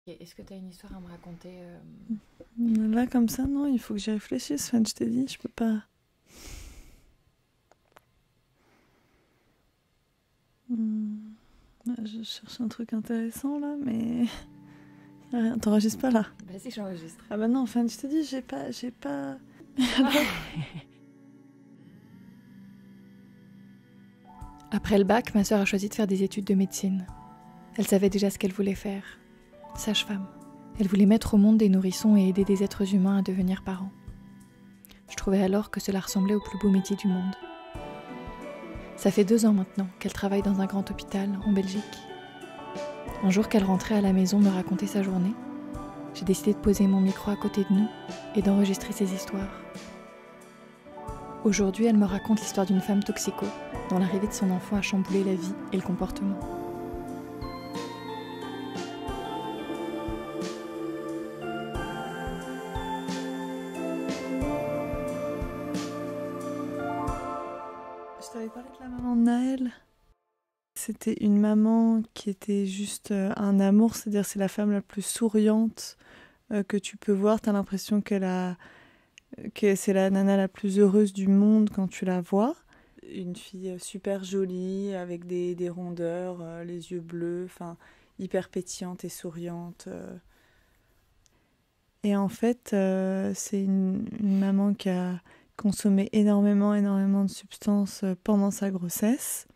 Est-ce que tu as une histoire à me raconter Là, comme ça, non, il faut que j'y réfléchisse. Enfin, je t'ai dit, je peux pas. Hmm, je cherche un truc intéressant là, mais. Rien, t'enregistres pas là. Vas-y, j'enregistre. Ah bah non, enfin, je t'ai dit, j'ai pas. Après le bac, ma sœur a choisi de faire des études de médecine. Elle savait déjà ce qu'elle voulait faire. Sage-femme. Elle voulait mettre au monde des nourrissons et aider des êtres humains à devenir parents. Je trouvais alors que cela ressemblait au plus beau métier du monde. Ça fait 2 ans maintenant qu'elle travaille dans un grand hôpital en Belgique. Un jour qu'elle rentrait à la maison me raconter sa journée, j'ai décidé de poser mon micro à côté de nous et d'enregistrer ses histoires. Aujourd'hui, elle me raconte l'histoire d'une femme toxico dont l'arrivée de son enfant a chamboulé la vie et le comportement. Je t'avais parlé de la maman de Naël. C'était une maman qui était juste un amour, c'est-à-dire c'est la femme la plus souriante que tu peux voir. T'as l'impression que c'est la nana la plus heureuse du monde quand tu la vois. Une fille super jolie, avec des rondeurs, les yeux bleus, enfin hyper pétillante et souriante. Et en fait, c'est une maman qui a consommé énormément de substances pendant sa grossesse,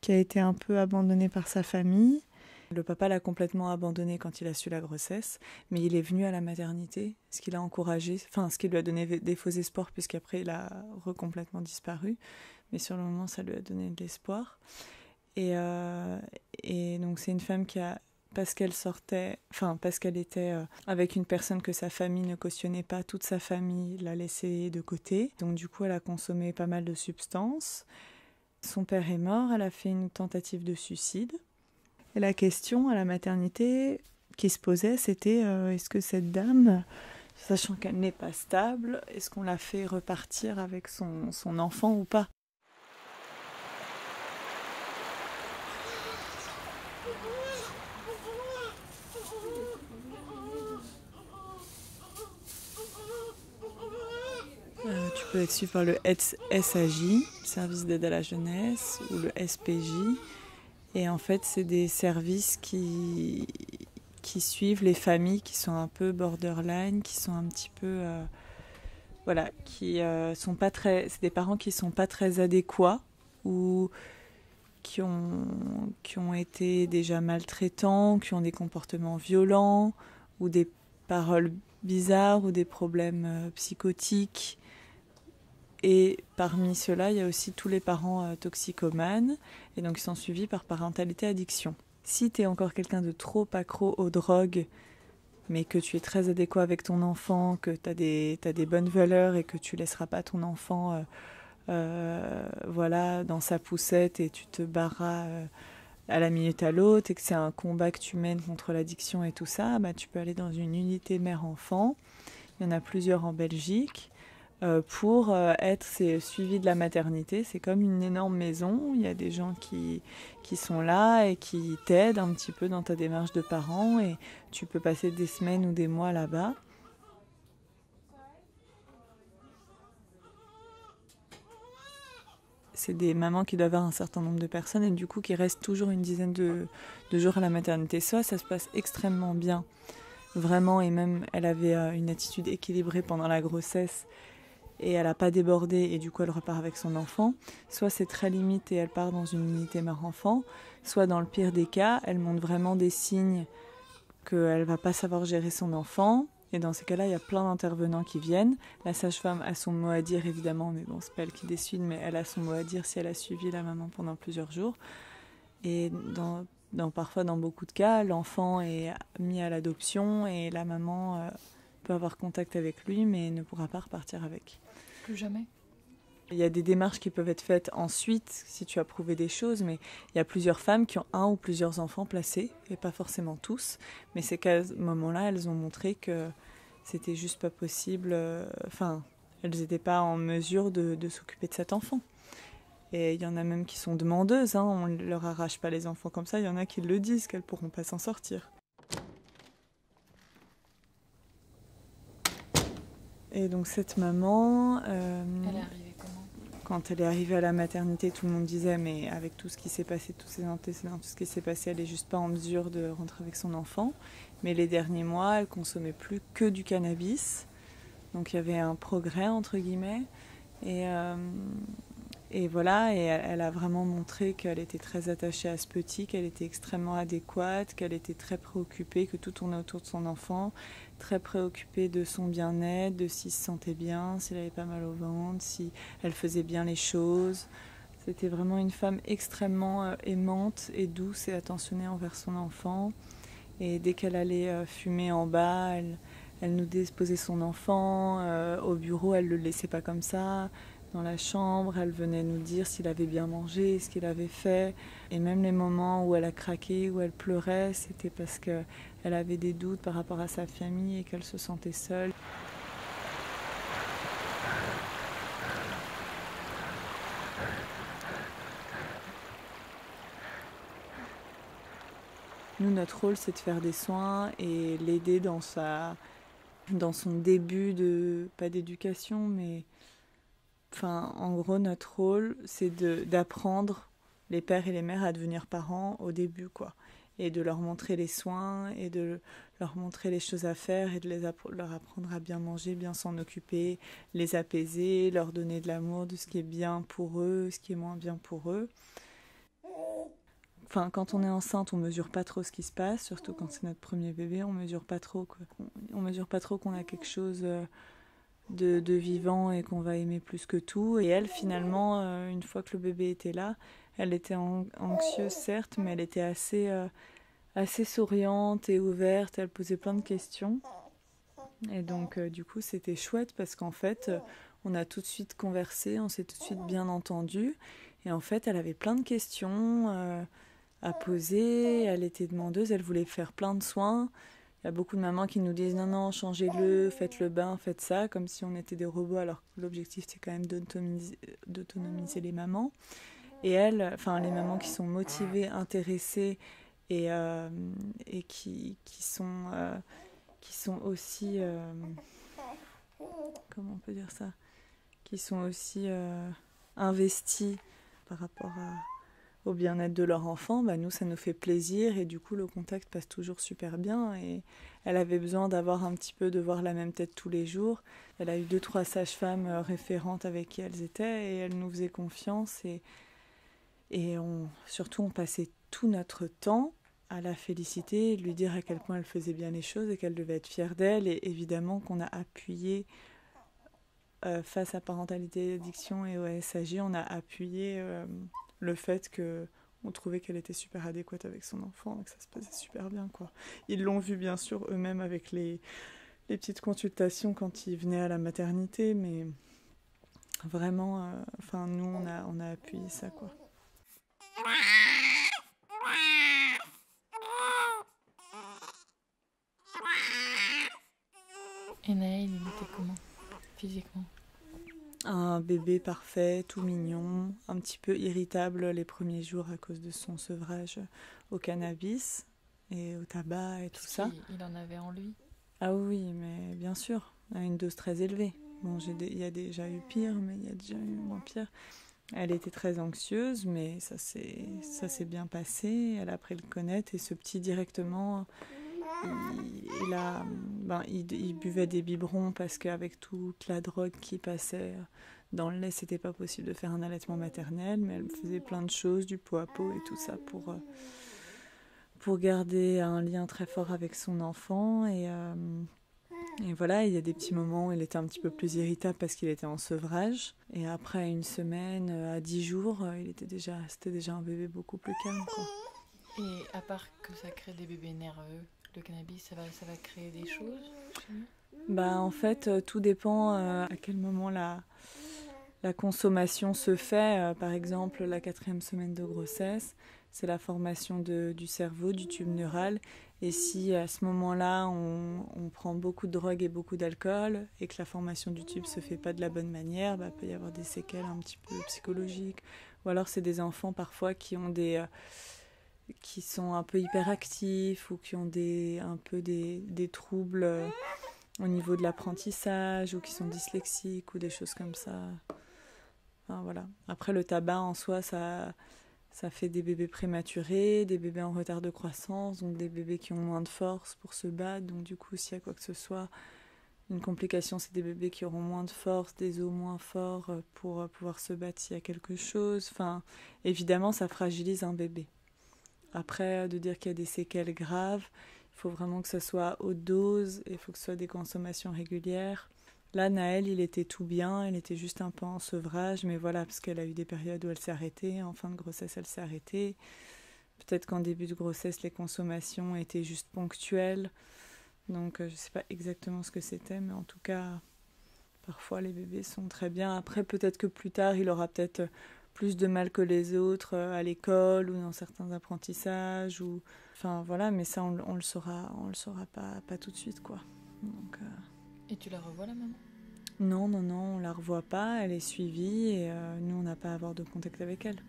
qui a été un peu abandonnée par sa famille. Le papa l'a complètement abandonnée quand il a su la grossesse, mais il est venu à la maternité, ce qui l'a encouragé, enfin ce qui lui a donné des faux espoirs, puisqu'après il a complètement disparu. Mais sur le moment, ça lui a donné de l'espoir. Et donc c'est une femme qui a, parce qu'elle était avec une personne que sa famille ne cautionnait pas, toute sa famille l'a laissée de côté. Donc du coup, elle a consommé pas mal de substances. Son père est mort, elle a fait une tentative de suicide. Et la question à la maternité qui se posait, c'était est-ce que cette dame, sachant qu'elle n'est pas stable, est-ce qu'on la fait repartir avec son enfant ou pas ? Tu peux être suivi par le SAJ, Service d'aide à la jeunesse, ou le SPJ. Et en fait, c'est des services qui suivent les familles qui sont un peu borderline, qui sont un petit peu... voilà, qui sont pas très... C'est des parents qui sont pas très adéquats ou qui ont été déjà maltraitants, qui ont des comportements violents ou des paroles bizarres ou des problèmes psychotiques. Et parmi ceux-là, il y a aussi tous les parents toxicomanes, et donc ils sont suivis par parentalité addiction. Si tu es encore quelqu'un de trop accro aux drogues, mais que tu es très adéquat avec ton enfant, que tu as des bonnes valeurs et que tu laisseras pas ton enfant voilà, dans sa poussette et tu te barras à la minute à l'autre et que c'est un combat que tu mènes contre l'addiction et tout ça, bah, tu peux aller dans une unité mère-enfant. Il y en a plusieurs en Belgique. Pour être suivi de la maternité. C'est comme une énorme maison, il y a des gens qui sont là et qui t'aident un petit peu dans ta démarche de parent et tu peux passer des semaines ou des mois là-bas. C'est des mamans qui doivent avoir un certain nombre de personnes et du coup qui restent toujours une dizaine de jours à la maternité. Soit ça se passe extrêmement bien, vraiment, et même elle avait une attitude équilibrée pendant la grossesse et elle n'a pas débordé et du coup elle repart avec son enfant, soit c'est très limite et elle part dans une unité mère-enfant, soit dans le pire des cas, elle montre vraiment des signes qu'elle ne va pas savoir gérer son enfant, et dans ces cas-là, il y a plein d'intervenants qui viennent. La sage-femme a son mot à dire évidemment, mais bon, c'est pas elle qui décide, mais elle a son mot à dire si elle a suivi la maman pendant plusieurs jours. Et parfois, dans beaucoup de cas, l'enfant est mis à l'adoption et la maman peut avoir contact avec lui, mais ne pourra pas repartir avec. Plus jamais. Il y a des démarches qui peuvent être faites ensuite si tu as prouvé des choses, mais il y a plusieurs femmes qui ont un ou plusieurs enfants placés, et pas forcément tous. Mais c'est qu'à ce moment-là, elles ont montré que c'était juste pas possible. Enfin, elles n'étaient pas en mesure de s'occuper de cet enfant. Et il y en a même qui sont demandeuses, on ne leur arrache pas les enfants comme ça. Il y en a qui le disent, qu'elles ne pourront pas s'en sortir. Et donc cette maman, Elle est arrivée comment? Quand elle est arrivée à la maternité, tout le monde disait mais avec tout ce qui s'est passé, tous ses antécédents, tout ce qui s'est passé, elle n'est juste pas en mesure de rentrer avec son enfant. Mais les derniers mois, elle consommait plus que du cannabis. Donc il y avait un progrès entre guillemets. Et voilà, et elle a vraiment montré qu'elle était très attachée à ce petit, qu'elle était extrêmement adéquate, qu'elle était très préoccupée, que tout tournait autour de son enfant, très préoccupée de son bien-être, de s'il se sentait bien, s'il avait pas mal au ventre, si elle faisait bien les choses. C'était vraiment une femme extrêmement aimante et douce et attentionnée envers son enfant. Et dès qu'elle allait fumer en bas, elle nous déposait son enfant. Au bureau, elle ne le laissait pas comme ça. Dans la chambre, elle venait nous dire s'il avait bien mangé, ce qu'il avait fait. Et même les moments où elle a craqué, où elle pleurait, c'était parce qu'elle avait des doutes par rapport à sa famille et qu'elle se sentait seule. Nous, notre rôle, c'est de faire des soins et l'aider dans son début de, pas d'éducation, mais enfin, en gros, notre rôle, c'est d'apprendre les pères et les mères à devenir parents au début, quoi. Et de leur montrer les soins, et de leur montrer les choses à faire, et de leur apprendre à bien manger, bien s'en occuper, les apaiser, leur donner de l'amour, de ce qui est bien pour eux, ce qui est moins bien pour eux. Enfin, quand on est enceinte, on mesure pas trop ce qui se passe, surtout quand c'est notre premier bébé, on mesure pas trop, quoi. On mesure pas trop qu'on a quelque chose de vivant et qu'on va aimer plus que tout. Et elle, finalement, une fois que le bébé était là, elle était anxieuse, certes, mais elle était assez souriante et ouverte. Elle posait plein de questions. Et donc, du coup, c'était chouette parce qu'en fait, on a tout de suite conversé, on s'est tout de suite bien entendu. Et en fait, elle avait plein de questions à poser. Elle était demandeuse, elle voulait faire plein de soins. Il y a beaucoup de mamans qui nous disent non, changez-le, faites le bain, faites ça, comme si on était des robots, alors que l'objectif c'est quand même d'autonomiser les mamans. Et elles, enfin les mamans qui sont motivées, intéressées et qui sont aussi, comment on peut dire ça, qui sont aussi investies par rapport au bien-être de leur enfant, bah nous ça nous fait plaisir et du coup le contact passe toujours super bien et elle avait besoin d'avoir un petit peu de voir la même tête tous les jours. Elle a eu 2-3 sages-femmes référentes avec qui elles étaient et elles nous faisaient confiance et surtout on passait tout notre temps à la féliciter, lui dire à quel point elle faisait bien les choses et qu'elle devait être fière d'elle et évidemment qu'on a appuyé face à parentalité addiction et au SAG, on a appuyé le fait qu'on trouvait qu'elle était super adéquate avec son enfant et que ça se passait super bien, quoi. Ils l'ont vu bien sûr eux-mêmes avec les petites consultations quand ils venaient à la maternité, mais vraiment, enfin nous on a appuyé ça, quoi. Et Naël, il était comment physiquement? Un bébé parfait, tout mignon, un petit peu irritable les premiers jours à cause de son sevrage au cannabis et au tabac et tout ça. Il en avait en lui? Ah oui, mais bien sûr, à une dose très élevée. Bon, il y a déjà eu pire, mais il y a déjà eu moins pire. Elle était très anxieuse, mais ça s'est bien passé. Elle a appris à le connaître et ce petit directement, il buvait des biberons parce qu'avec toute la drogue qui passait dans le lait, c'était pas possible de faire un allaitement maternel, mais elle faisait plein de choses, du pot à pot et tout ça pour garder un lien très fort avec son enfant et voilà, il y a des petits moments où il était un petit peu plus irritable parce qu'il était en sevrage. Et après une semaine, à 10 jours, c'était déjà un bébé beaucoup plus calme, quoi. Et à part que ça crée des bébés nerveux, le cannabis, ça va créer des choses chez nous? Bah, en fait, tout dépend à quel moment la consommation se fait. Par exemple, la 4e semaine de grossesse, c'est la formation du cerveau, du tube neural. Et si à ce moment-là, on prend beaucoup de drogue et beaucoup d'alcool et que la formation du tube se fait pas de la bonne manière, bah, peut y avoir des séquelles un petit peu psychologiques. Ou alors c'est des enfants parfois qui sont un peu hyperactifs ou qui ont un peu des troubles au niveau de l'apprentissage ou qui sont dyslexiques ou des choses comme ça. Enfin, voilà. Après, le tabac en soi, ça fait des bébés prématurés, des bébés en retard de croissance, donc des bébés qui ont moins de force pour se battre. Donc du coup, s'il y a quoi que ce soit, une complication, c'est des bébés qui auront moins de force, des os moins forts pour pouvoir se battre s'il y a quelque chose. Enfin, évidemment, ça fragilise un bébé. Après, de dire qu'il y a des séquelles graves, il faut vraiment que ce soit haute dose et il faut que ce soit des consommations régulières. Là, Naël, il était tout bien, elle était juste un peu en sevrage, mais voilà, parce qu'elle a eu des périodes où elle s'est arrêtée, en fin de grossesse, elle s'est arrêtée. Peut-être qu'en début de grossesse, les consommations étaient juste ponctuelles. Donc, je ne sais pas exactement ce que c'était, mais en tout cas, parfois, les bébés sont très bien. Après, peut-être que plus tard, il aura peut-être plus de mal que les autres à l'école ou dans certains apprentissages. Ou... Enfin, voilà, mais ça, on le saura pas tout de suite, quoi. Donc... Et tu la revois, la maman ? Non, on la revoit pas, elle est suivie et nous, on n'a pas à avoir de contact avec elle.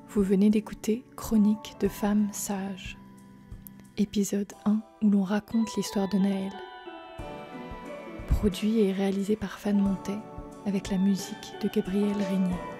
Vous venez d'écouter Chronique de femmes sages, épisode 1 où l'on raconte l'histoire de Naël. Produit et réalisé par Fan Montet avec la musique de Gabriel Régnier.